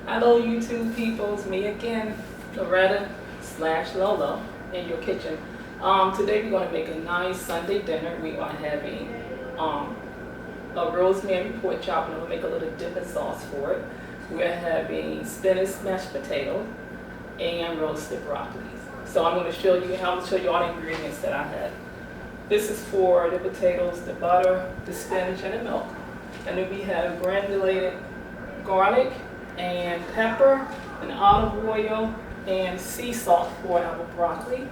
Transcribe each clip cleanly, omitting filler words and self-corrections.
Hello YouTube people, it's me again, Loretta / Lolo in your kitchen. Today we're going to make a nice Sunday dinner. We are having a rosemary pork chop, and we'll make a little dipping sauce for it. We're having spinach mashed potato and roasted broccoli. So I'm going to show you all the ingredients that I have. This is for the potatoes, the butter, the spinach, and the milk. And then we have granulated garlic and pepper and olive oil and sea salt for our broccoli.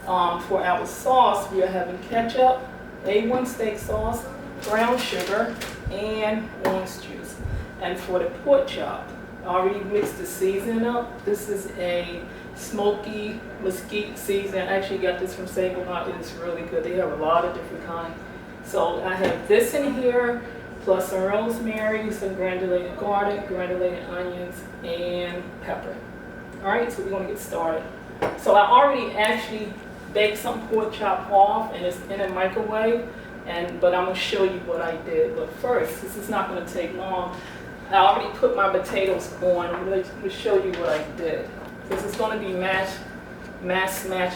For our sauce, we are having ketchup, A1 steak sauce, brown sugar, and orange juice. And for the pork chop, I already mixed the seasoning up. This is a smoky mesquite seasoning. I actually got this from Save-A-Lot. It is really good. They have a lot of different kinds. So I have this in here, plus some rosemary, some granulated garlic, granulated onions, and pepper. All right, so we're gonna get started. So I already actually baked some pork chop off, and it's in a microwave, but I'm gonna show you what I did. But first, this is not gonna take long. I already put my potatoes on. I'm gonna show you what I did. This is gonna be mashed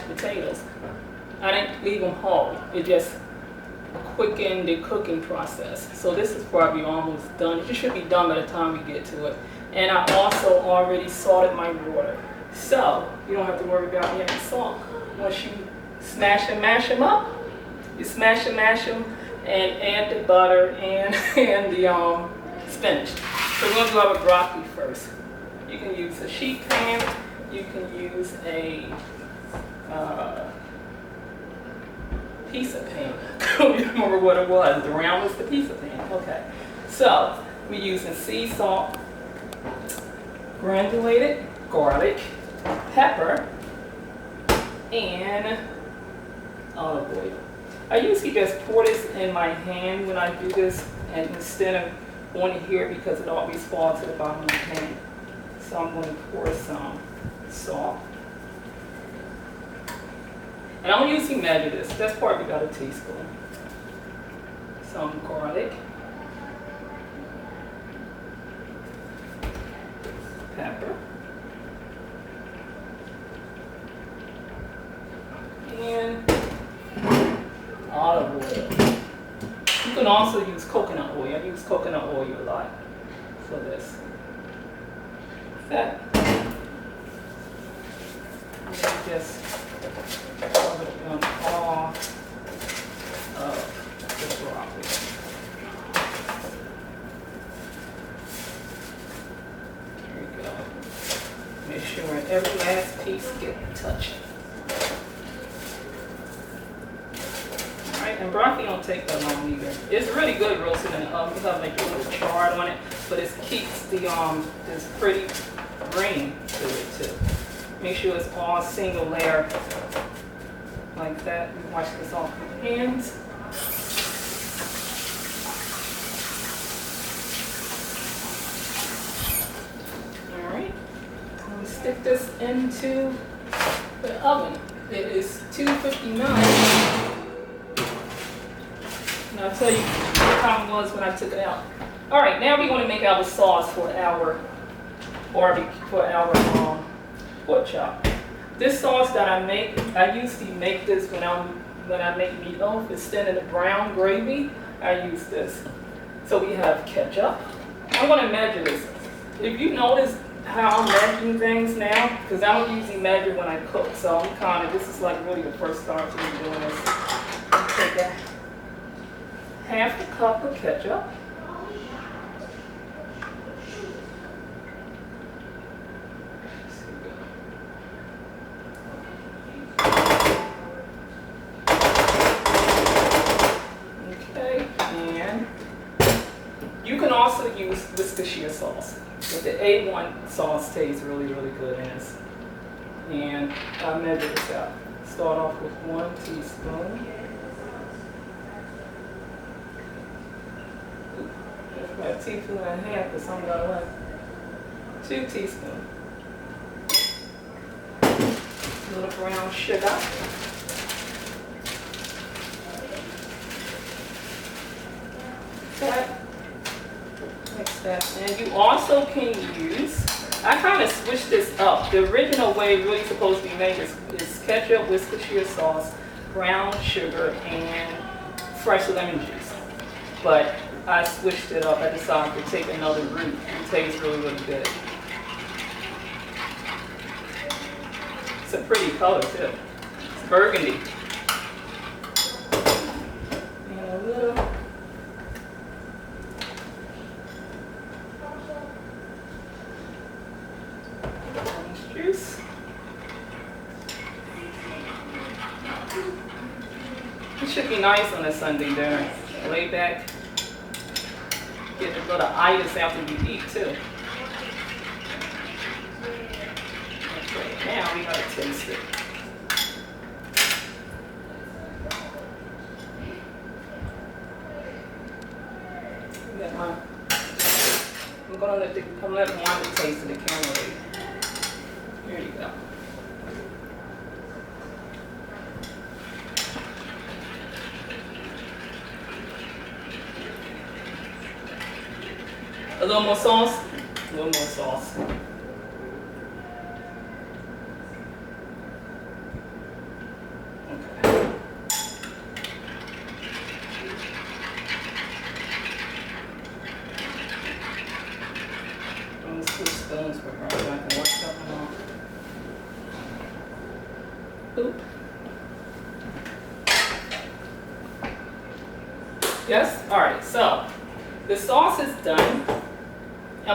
potatoes. I didn't leave them whole. It just quicken the cooking process. So this is probably almost done. It should be done by the time we get to it. And I also already salted my water. So you don't have to worry about adding salt. Once you smash and mash them up, you smash and mash them and add the butter and the spinach. So we're gonna do our broccoli first. You can use a sheet pan, you can use a pizza pan. I don't remember what it was. The round was the pizza pan. Okay. So we're using sea salt, granulated garlic, pepper, and olive oil. I usually just pour this in my hand when I do this, and instead of on here because it always falls to the bottom of the pan. So I'm going to pour some salt. And I'm usually measure this. That's probably about a teaspoon. Some garlic, pepper, and olive oil. You can also use coconut oil. I use coconut oil a lot for this. That. And then just rub it on all of the broccoli. There we go. Make sure every last piece gets touched. Alright, and broccoli don't take that long either. It's really good roasted in the oven because I make a little chard on it, but it keeps this pretty green to it too. Make sure it's all single layer like that. You wash this off with your hands. Alright, I'm going to stick this into the oven. It is 259. And I'll tell you what time it was when I took it out. Alright, now we're going to make our sauce for our pork chop. This sauce that I make, I usually make this when I make meatloaf. Instead of the brown gravy, I use this. So we have ketchup. I'm going to measure this. If you notice how I'm measuring things now, because I don't usually measure when I cook, so this is like really the first start to me doing this. Take a half a cup of ketchup. You can also use Worcestershire sauce, but the A1 sauce tastes really, really good in this. And I'll measure this out. Start off with 1 teaspoon. That's a teaspoon and a half, but some got away. 2 teaspoons. A little brown sugar. That. Mix that in. You also can use I kind of switched this up. The original way it's really supposed to be made is ketchup, Worcestershire sauce, brown sugar, and fresh lemon juice. But I switched it up. I decided to take another route. It tastes really, really good. It's a pretty color too. It's burgundy. And a little orange juice. It should be nice on a Sunday dinner. Lay back. Get a little itis after you eat too. Okay, now we gotta taste it. I'm gonna let Wanda taste the camera. Here you go. A little more sauce? A little more sauce. Okay. 2 spoons for her so I can work something off. Oop. Yes? Alright, so the sauce is done.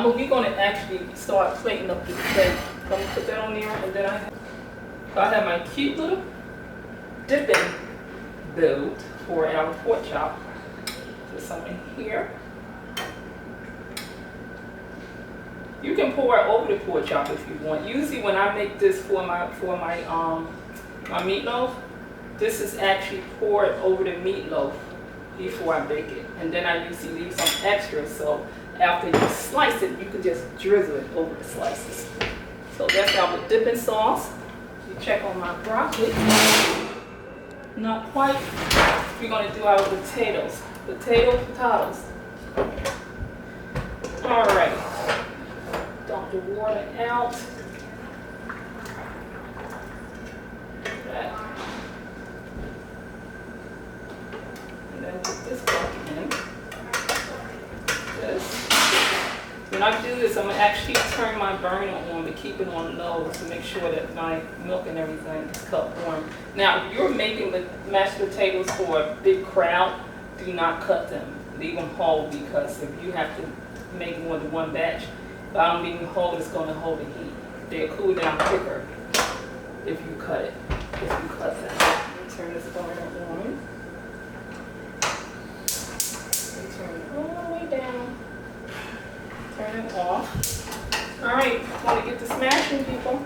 We're going to actually start plating up the plate. I'm going to put that on there, and then I have my cute little dipping bowl for our pork chop. Just some in here. You can pour it over the pork chop if you want. Usually when I make this for my my meatloaf, this is actually poured over the meatloaf before I bake it. And then I usually leave some extra, so after you slice it, you can just drizzle it over the slices. So that's our dipping sauce. You check on my broccoli. Not quite. We're going to do our potatoes. Potatoes. All right. Dump the water out. And then put this back in. When I do this, I'm going to actually turn my burner on to keep it on low to make sure that my milk and everything is cut warm. Now, if you're making the mashed potatoes for a big crowd, do not cut them. Leave them whole, because if you have to make more than one batch, by them being whole, it's going to hold the heat. They'll cool down quicker if you cut it. If you cut them. Turn this burner on. Turn it all the way down. Turn it off. All right, want to get the smashing, people.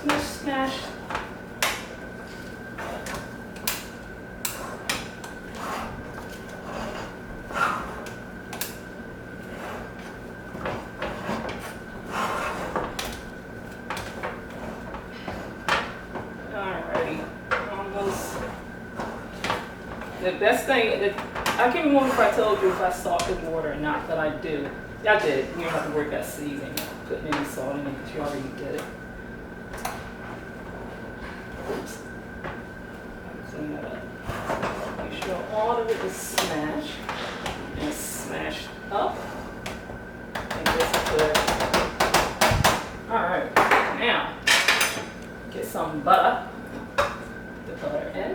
Okay. Smash. The best thing, I can't remember if I told you if I salted water or not, but I do. I did. You don't have to worry about seasoning, putting any salt in it, because you already did it. Oops. Clean that up. Make sure all of it is smashed and smashed up. And just good. Alright, now get some butter. The butter in.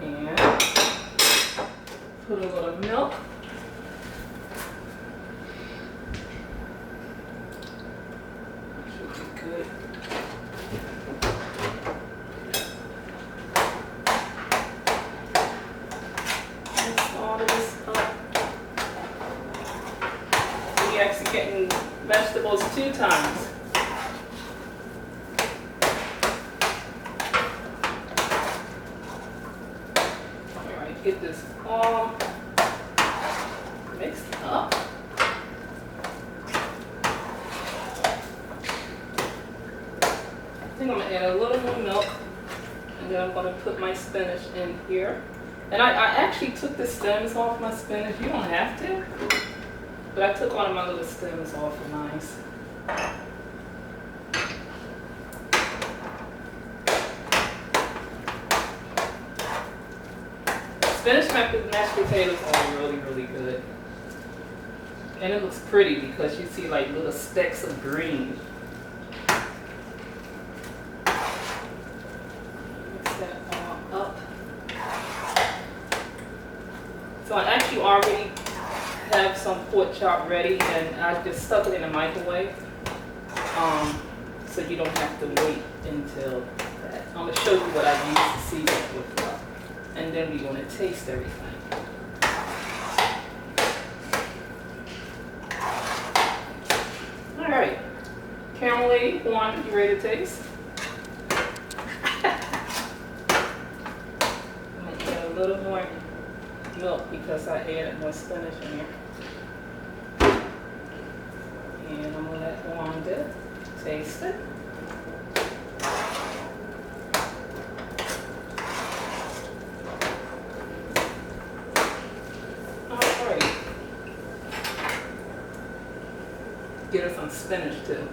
And put a little milk. Should be good. Mix all of this up. You're actually getting vegetables 2 times. Get this all mixed up. I think I'm gonna add a little more milk. And then I'm going to put my spinach in here. And I actually took the stems off my spinach. You don't have to. But I took one of my little stems off of mine. Spinach mashed potatoes are really, really good. And it looks pretty because you see like little specks of green. Mix that all up. So I actually already have some pork chop ready, and I just stuck it in the microwave. So you don't have to wait until that. I'm gonna show you what I use to season it with. And then we're going to taste everything. All right, Camel Lady, one, you ready to taste? I'm going to add a little more milk because I added more spinach in here. And I'm going to let Wanda taste it. Get her some spinach too.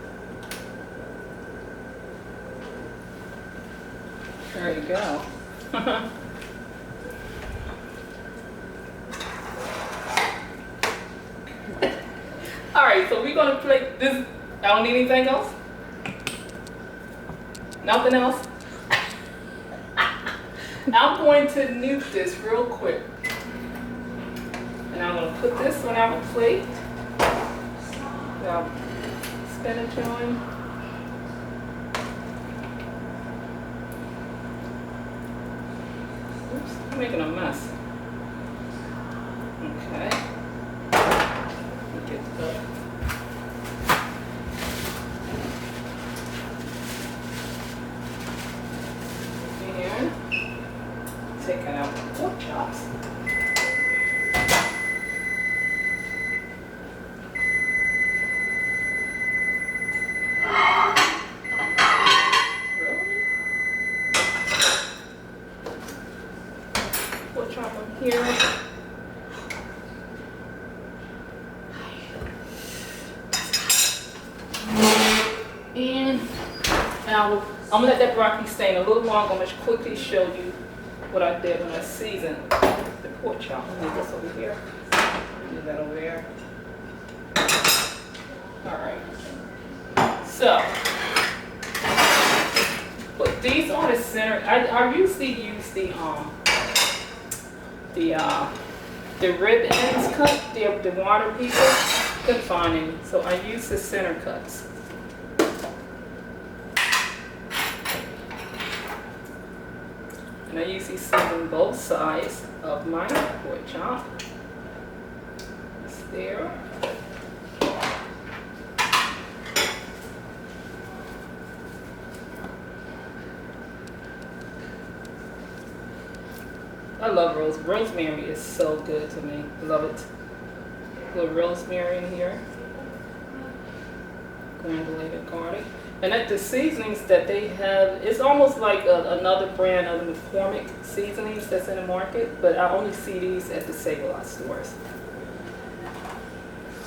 There you go. All right, so we're gonna play this. I don't need anything else. Nothing else. I'm going to nuke this real quick, and I'm gonna put this on our plate. Got spinach on. Oops, I'm making a mess. Okay. Get the and taking out the pork chops. Here. And now I'm gonna let that broccoli stain a little longer. I'm gonna quickly show you what I did when I seasoned the pork chop. Let me move this over here. Move that over there. All right. So, put these on the center. I usually use the rib ends cut, the water pieces. Couldn't find any, so I use the center cuts. And I usually season both sides of my pork chop. It's there. I love rosemary is so good to me. Love it. A little rosemary in here. Granulated garlic. And at the seasonings that they have, it's almost like another brand of the McCormick seasonings that's in the market, but I only see these at the Save-A-Lot stores.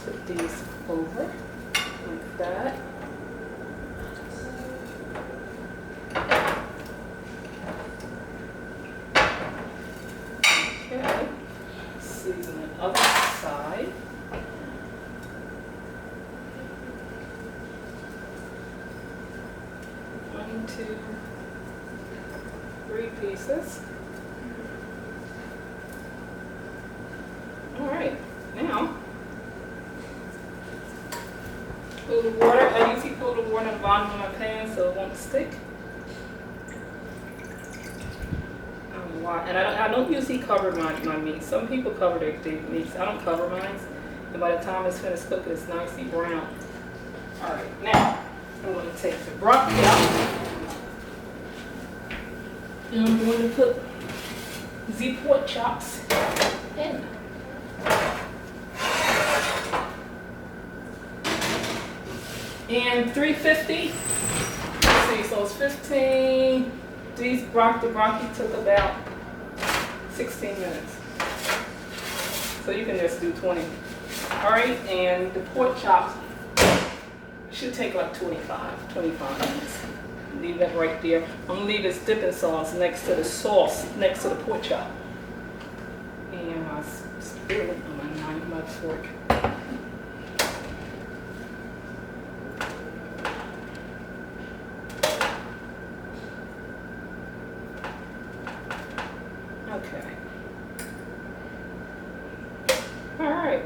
Put these over like that. Okay, season the other side. One, two, 3 pieces. All right, now put the water. I usually put the water in the bottom of my pan so it won't stick. And I don't usually cover my meat. Some people cover their meats. I don't cover mine. And by the time it's finished cooking, it's nicely brown. All right, now I'm going to take the broccoli out. And I'm going to put the pork chops in. And 350. Let's see, so it's 15. the broccoli took about 16 minutes. So you can just do 20. All right, and the pork chops should take like 25 minutes. Leave that right there. I'm gonna leave this dipping sauce next to the next to the pork chop. And my spoon on my 9-mud fork. Okay. All right.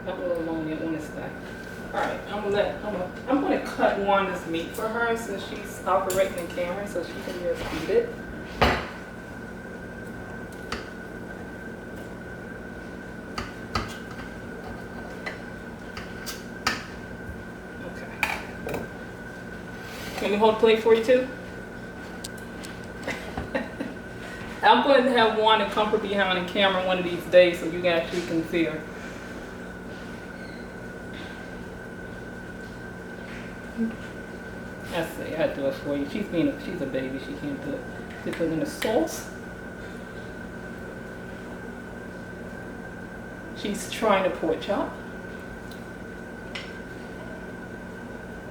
I'm a little lonely on this day. All right, I'm gonna cut Wanda's meat for her since she's operating the camera, so she can just eat it. Okay. Can we hold the plate for you too? I'm going to have Wanda come from behind the camera one of these days so you actually can see her. Let's see, I do it for you. She's a baby, she can't do it. Dip it in the sauce. She's trying to pork chop.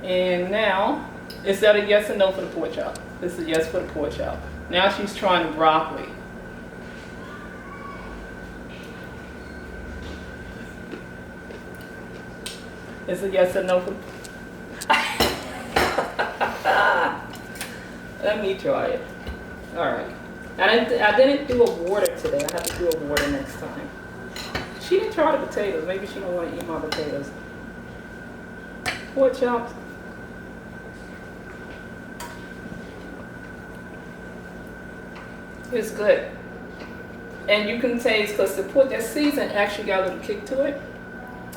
And now, is that a yes or no for the pork chop? This is a yes for the pork chop. Now she's trying the broccoli. Is it yes or no for Let me try it. All right. I didn't do a water today. I have to do a water next time. She didn't try the potatoes. Maybe she don't want to eat my potatoes. Pork chops. It's good. And you can taste, because the pork, that season actually got a little kick to it.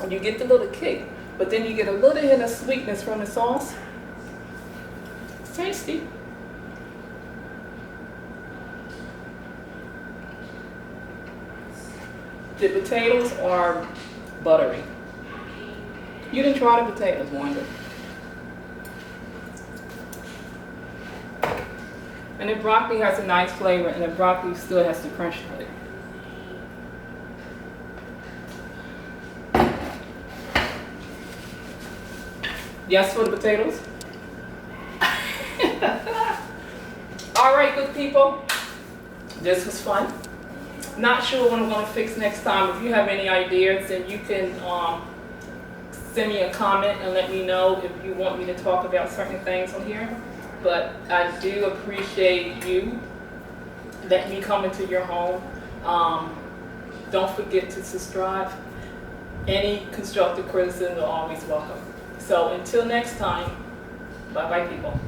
And you get the little kick, but then you get a little hint of sweetness from the sauce. It's tasty. The potatoes are buttery. You didn't try the potatoes, Wanda. And the broccoli has a nice flavor, and the broccoli still has the crunch to it. Yes for the potatoes? All right, good people. This was fun. Not sure what I'm going to fix next time. If you have any ideas, then you can send me a comment and let me know if you want me to talk about certain things on here. But I do appreciate you letting me come into your home. Don't forget to subscribe. Any constructive criticism is always welcome. So until next time, bye-bye people.